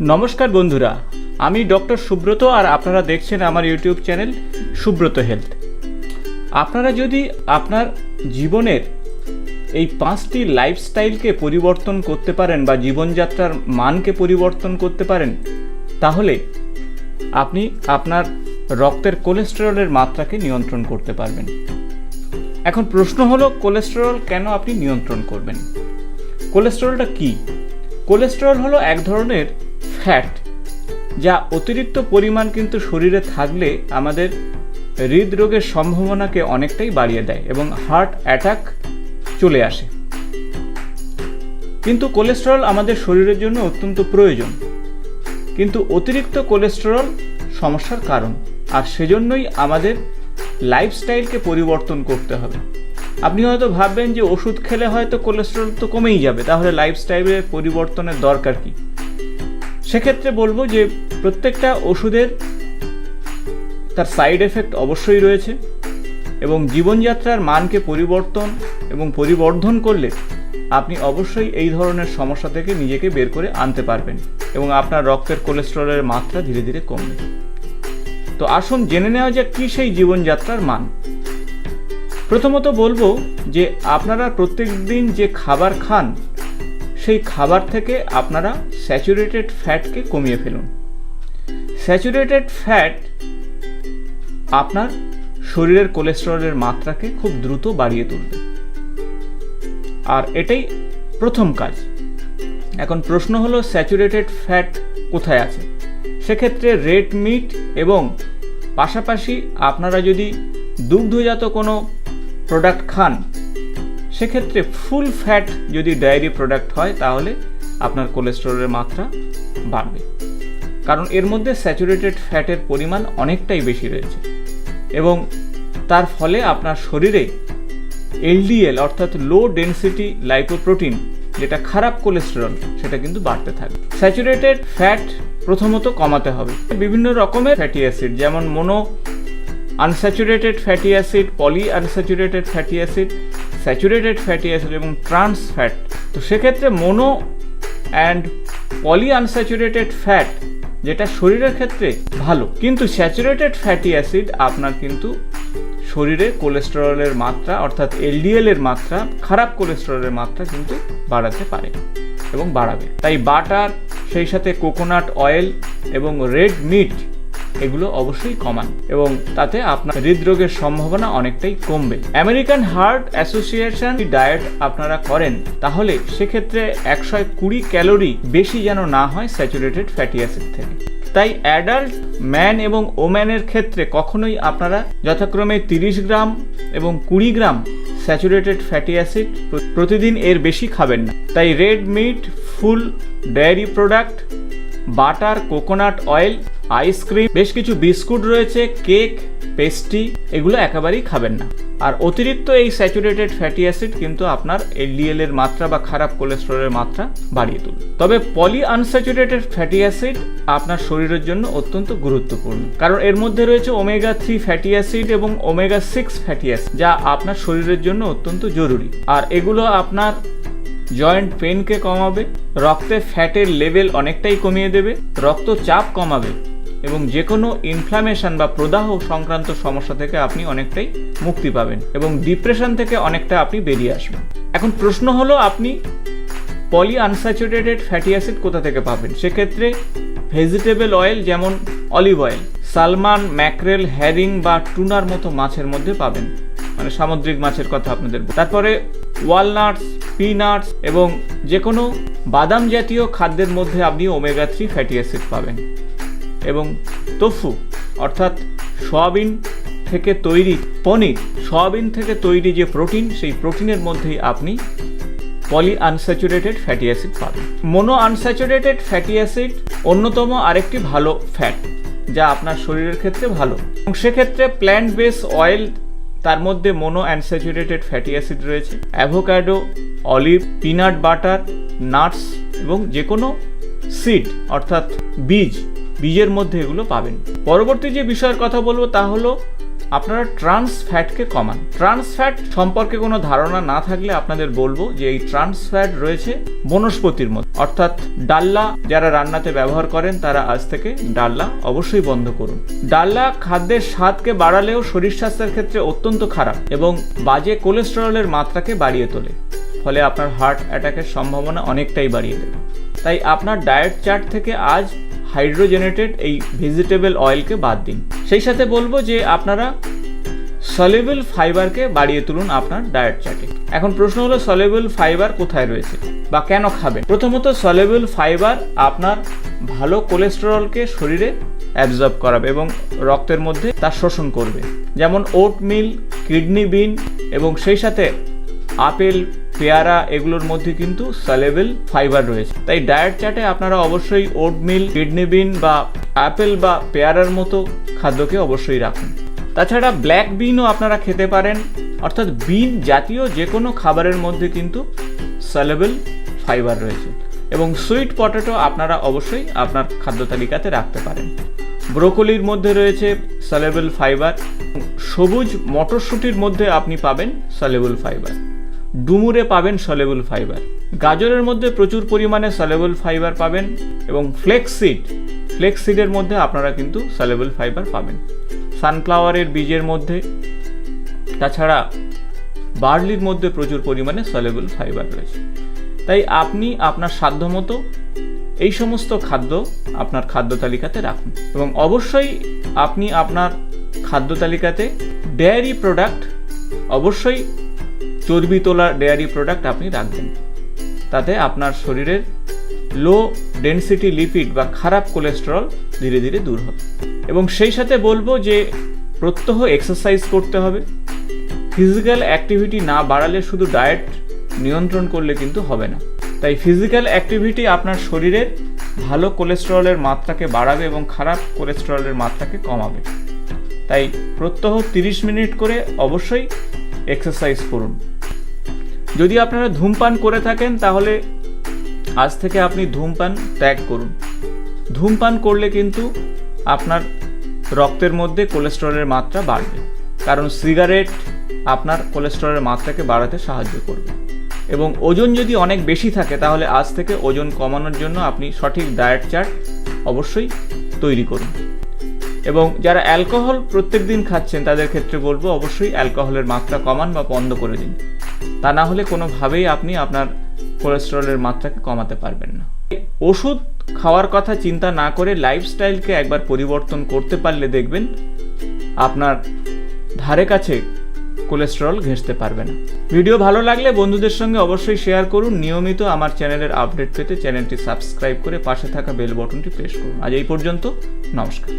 নমস্কার বন্ধুরা, আমি ডক্টর সুব্রত আর আপনারা দেখছেন আমার ইউটিউব চ্যানেল সুব্রত হেলথ। আপনারা যদি আপনার জীবনের এই 5টি লাইফস্টাইলকে পরিবর্তন করতে পারেন বা জীবনযাত্রার মানকে পরিবর্তন করতে পারেন, তাহলে আপনি আপনার রক্তের কোলেস্টেরলের মাত্রাকে নিয়ন্ত্রণ করতে পারবেন। এখন প্রশ্ন হলো, কোলেস্টেরল কেন আপনি নিয়ন্ত্রণ করবেন? কোলেস্টেরলটা কি? কোলেস্টেরল হলো এক ধরনের ফ্যাট, যা অতিরিক্ত পরিমাণ কিন্তু শরীরে থাকলে আমাদের হৃদরোগের সম্ভাবনাকে অনেকটাই বাড়িয়ে দেয় এবং হার্ট অ্যাটাক চলে আসে। কিন্তু কোলেস্টেরল আমাদের শরীরের জন্য অত্যন্ত প্রয়োজন, কিন্তু অতিরিক্ত কোলেস্টেরল সমস্যার কারণ, আর সেজন্যই আমাদের লাইফস্টাইলকে পরিবর্তন করতে হবে। আপনি হয়তো ভাববেন যে ওষুধ খেলে হয়তো কোলেস্টেরল তো কমেই যাবে, তাহলে লাইফস্টাইলের পরিবর্তনের দরকার কি? সেক্ষেত্রে বলবো যে প্রত্যেকটা ওষুধের তার সাইড এফেক্ট অবশ্যই রয়েছে এবং জীবনযাত্রার মানকে পরিবর্তন এবং পরিবর্ধন করলে আপনি অবশ্যই এই ধরনের সমস্যা থেকে নিজেকে বের করে আনতে পারবেন এবং আপনার রক্তের কোলেস্টেরলের মাত্রা ধীরে ধীরে কমবে। তো আসুন জেনে নেওয়া যাক কী সেই জীবনযাত্রার মান। প্রথমত বলবো যে আপনারা প্রত্যেক দিন যে খাবার খান সেই খাবার থেকে আপনারা স্যাচুরেটেড ফ্যাটকে কমিয়ে ফেলুন। স্যাচুরেটেড ফ্যাট আপনার শরীরের কোলেস্টেরলের মাত্রাকে খুব দ্রুত বাড়িয়ে তুলবে, আর এটাই প্রথম কাজ। এখন প্রশ্ন হলো, স্যাচুরেটেড ফ্যাট কোথায় আছে? সেক্ষেত্রে রেড মিট এবং পাশাপাশি আপনারা যদি দুগ্ধজাত কোনো প্রোডাক্ট খান, সেক্ষেত্রে ফুল ফ্যাট যদি ডায়েরি প্রোডাক্ট হয় তাহলে আপনার কোলেস্টেরলের মাত্রা বাড়বে, কারণ এর মধ্যে স্যাচুরেটেড ফ্যাটের পরিমাণ অনেকটাই বেশি রয়েছে এবং তার ফলে আপনার শরীরে এলডিএল অর্থাৎ লো ডেনসিটি লাইপোপ্রোটিন, যেটা খারাপ কোলেস্টেরল, সেটা কিন্তু বাড়তে থাকে। স্যাচুরেটেড ফ্যাট প্রথমত কমাতে হবে। বিভিন্ন রকমের ফ্যাটি অ্যাসিড, যেমন mono unsaturated fatty acid, poly unsaturated fatty acid, saturated fatty acid এবং ট্রান্স ফ্যাট। তো সেক্ষেত্রে mono and poly unsaturated fat যেটা শরীরের ক্ষেত্রে ভালো, কিন্তু স্যাচুরেটেড ফ্যাটি অ্যাসিড আপনার কিন্তু শরীরে কোলেস্টেরলের মাত্রা অর্থাৎ এলডিএল এর মাত্রা, খারাপ কোলেস্টেরলের মাত্রা কিন্তু বাড়াতে পারে এবং বাড়াবে। তাই বাটার, সেই সাথে কোকোনাট অয়েল এবং রেড মিট এগুলো অবশ্যই কমান এবং তাতে আপনার হৃদরোগের সম্ভাবনা অনেকটাই কমবে। আমেরিকান হার্ট অ্যাসোসিয়েশন ডায়েট আপনারা করেন, তাহলে সেক্ষেত্রে 120 ক্যালোরি বেশি যেন না হয় স্যাচুরেটেড ফ্যাটি অ্যাসিড থেকে। তাই অ্যাডাল্ট ম্যান এবং ওম্যানের ক্ষেত্রে কখনোই আপনারা যথাক্রমে 30 গ্রাম এবং 20 গ্রাম স্যাচুরেটেড ফ্যাটি অ্যাসিড প্রতিদিন এর বেশি খাবেন না। তাই red meat, full dairy product, butter, coconut oil, ice cream, বেশ কিছু বিস্কুট রয়েছে, কেক, পেস্ট্রি, এগুলো একেবারেই খাবেন না। আর অতিরিক্ত এই স্যাচুরেটেড ফ্যাটি অ্যাসিড কিন্তু আপনার এলডিএল এর মাত্রা বা খারাপ কোলেস্টেরলের মাত্রা বাড়িয়ে তুলবে। তবে পলি আনস্যাচুরেটেড ফ্যাটি অ্যাসিড আপনার শরীরের জন্য অত্যন্ত গুরুত্বপূর্ণ, কারণ এর মধ্যে রয়েছে ওমেগা 3 ফ্যাটি অ্যাসিড এবং ওমেগা 6 ফ্যাটি অ্যাসিড, যা আপনার শরীরের জন্য অত্যন্ত জরুরি। আর এগুলো আপনার জয়েন্ট পেনকে কমাবে, রক্তে ফ্যাটের লেভেল অনেকটাই কমিয়ে দেবে, রক্তচাপ কমাবে এবং যে কোনো ইনফ্ল্যামেশন বা প্রদাহ সংক্রান্ত সমস্যা থেকে আপনি অনেকটাই মুক্তি পাবেন এবং ডিপ্রেশন থেকে অনেকটা আপনি বেরিয়ে আসবেন। এখন প্রশ্ন হলো, আপনি পলি আনস্যাচুরেটেড ফ্যাটি অ্যাসিড কোথা থেকে পাবেন? সেক্ষেত্রে ভেজিটেবল অয়েল, যেমন olive oil, Salman, mackerel, hearing বা টুনার মতো মাছের মধ্যে পাবেন, মানে সামুদ্রিক মাছের কথা আপনাদের। তারপরে ওয়ালনাটস, পিনাটস এবং যে কোনো বাদাম জাতীয় খাদ্যের মধ্যে আপনি ওমেগা 3 ফ্যাটি অ্যাসিড পাবেন। এবং তোফু অর্থাৎ সয়াবিন থেকে তৈরি পনির, সয়াবিন থেকে তৈরি যে প্রোটিন, সেই প্রোটিনের মধ্যেই আপনি পলি আনস্যাচুরেটেড ফ্যাটি অ্যাসিড পাবেন। মোনো আনস্যাচুরেটেড ফ্যাটি অ্যাসিড অন্যতম আরেকটি ভালো ফ্যাট, যা আপনার শরীরের ক্ষেত্রে ভালো, এবং সেক্ষেত্রে প্ল্যান্ট বেস অয়েল, তার মধ্যে মোনো আনস্যাচুরেটেড ফ্যাটি অ্যাসিড রয়েছে, avocado, olive, peanut butter, nuts এবং যে কোনো সিড অর্থাৎ বীজের মধ্যে এগুলো পাবেন। পরবর্তী যে বিষয়ের কথা বলবো তা হলো আপনারা ট্রান্স ফ্যাটকে কমান। ট্রান্স ফ্যাট সম্পর্কে কোনো ধারণা না থাকলে আপনাদের বলবো যে এই ট্রান্স ফ্যাট রয়েছে বনস্পতির মধ্যে, অর্থাৎ ডাল্লা যারা রান্নাতে ব্যবহার করেন তারা আজ থেকে ডাল্লা অবশ্যই বন্ধ করুন। ডাল্লা খাদ্যের স্বাদকে বাড়ালেও শরীর স্বাস্থ্যের ক্ষেত্রে অত্যন্ত খারাপ এবং বাজে কোলেস্টেরলের মাত্রাকে বাড়িয়ে তোলে, ফলে আপনার হার্ট অ্যাটাকের সম্ভাবনা অনেকটাই বাড়িয়ে দেবে। তাই আপনার ডায়েট চার্ট থেকে আজ হাইড্রোজেনেটেড এই ভেজিটেবল অয়েলকে বাদ দিন। সেই সাথে বলবো যে আপনারা সলিউবল ফাইবারকে বাড়িয়ে তুলুন আপনার ডায়েট চার্টে। এখন প্রশ্ন হলো সলিউবল ফাইবার কোথায় রয়েছে বা কেন খাবেন? প্রথমত সলিউবল ফাইবার আপনার ভালো কোলেস্টেরলকে শরীরে অ্যাবজর্ব করাবে এবং রক্তের মধ্যে তা শোষণ করবে, যেমন ওটমিল, কিডনি বিন এবং সেই সাথে আপেল, পেয়ারা এগুলোর মধ্যে কিন্তু সলিউবল ফাইবার রয়েছে। তাই ডায়েট চার্টে আপনারা অবশ্যই ওটমিল, কিডনি বিন বা আপেল বা পেয়ারার মতো খাদ্যকে অবশ্যই রাখুন। তাছাড়া ব্ল্যাক বিনও আপনারা খেতে পারেন, অর্থাৎ বিন জাতীয় যে কোনো খাবারের মধ্যে কিন্তু সলিউবল ফাইবার রয়েছে। এবং সুইট পটেটো আপনারা অবশ্যই আপনার খাদ্য তালিকাতে রাখতে পারেন। ব্রোকলির মধ্যে রয়েছে সলিউবল ফাইবার, সবুজ মটরশুঁটির মধ্যে আপনি পাবেন সলিউবল ফাইবার, ডুমুরে পাবেন সলিউবল ফাইবার, গাজরের মধ্যে প্রচুর পরিমাণে সলিউবল ফাইবার পাবেন এবং ফ্লেক্স সিডের মধ্যে আপনারা কিন্তু সলিউবল ফাইবার পাবেন, সানফ্লাওয়ারের বীজের মধ্যে, তাছাড়া বার্লির মধ্যে প্রচুর পরিমাণে সলিউবল ফাইবার রয়েছে। তাই আপনি আপনার সাধ্যমতো এই সমস্ত খাদ্য আপনার খাদ্য তালিকাতে রাখুন এবং অবশ্যই আপনি আপনার খাদ্য তালিকাতে ডেয়ারি প্রোডাক্ট, অবশ্যই চর্বি তোলা ডেয়ারি প্রোডাক্ট আপনি রাখবেন। তাতে আপনার শরীরের লো ডেনসিটি লিপিড বা খারাপ কোলেস্টেরল ধীরে ধীরে দূর হবে। এবং সেই সাথে বলবো যে প্রত্যহ এক্সারসাইজ করতে হবে। ফিজিক্যাল অ্যাক্টিভিটি না বাড়ালে শুধু ডায়েট নিয়ন্ত্রণ করলে কিন্তু হবে না। তাই ফিজিক্যাল অ্যাক্টিভিটি আপনার শরীরের ভালো কোলেস্টেরলের মাত্রাকে বাড়াবে এবং খারাপ কোলেস্টেরলের মাত্রাকে কমাবে। তাই প্রত্যহ 30 মিনিট করে অবশ্যই এক্সারসাইজ করুন। যদি আপনারা ধূমপান করে থাকেন তাহলে আজ থেকে আপনি ধূমপান ত্যাগ করুন। ধূমপান করলে কিন্তু আপনার রক্তের মধ্যে কোলেস্টেরলের মাত্রা বাড়বে, কারণ সিগারেট আপনার কোলেস্টেরলের মাত্রাকে বাড়াতে সাহায্য করবে। এবং ওজন যদি অনেক বেশি থাকে তাহলে আজ থেকে ওজন কমানোর জন্য আপনি সঠিক ডায়েট চার্ট অবশ্যই তৈরি করুন। এবং যারা অ্যালকোহল প্রত্যেক দিন খাচ্ছেন তাদের ক্ষেত্রে বলবো অবশ্যই অ্যালকোহলের মাত্রা কমান বা বন্ধ করে দিন। তা না হলে কোনোভাবেই আপনি আপনার কোলেস্টেরলের মাত্রাকে কমাতে পারবেন না। ওষুধ খাওয়ার কথা চিন্তা না করে লাইফস্টাইলকে একবার পরিবর্তন করতে পারলে দেখবেন আপনার ধারে কাছে কোলেস্টেরল ঘেঁষতে পারবে না। ভিডিও ভালো লাগলে বন্ধুদের সঙ্গে অবশ্যই শেয়ার করুন। নিয়মিত আমার চ্যানেলের আপডেট পেতে চ্যানেলটি সাবস্ক্রাইব করে পাশে থাকা বেল বটনটি প্রেস করুন। আজ এই পর্যন্ত, নমস্কার।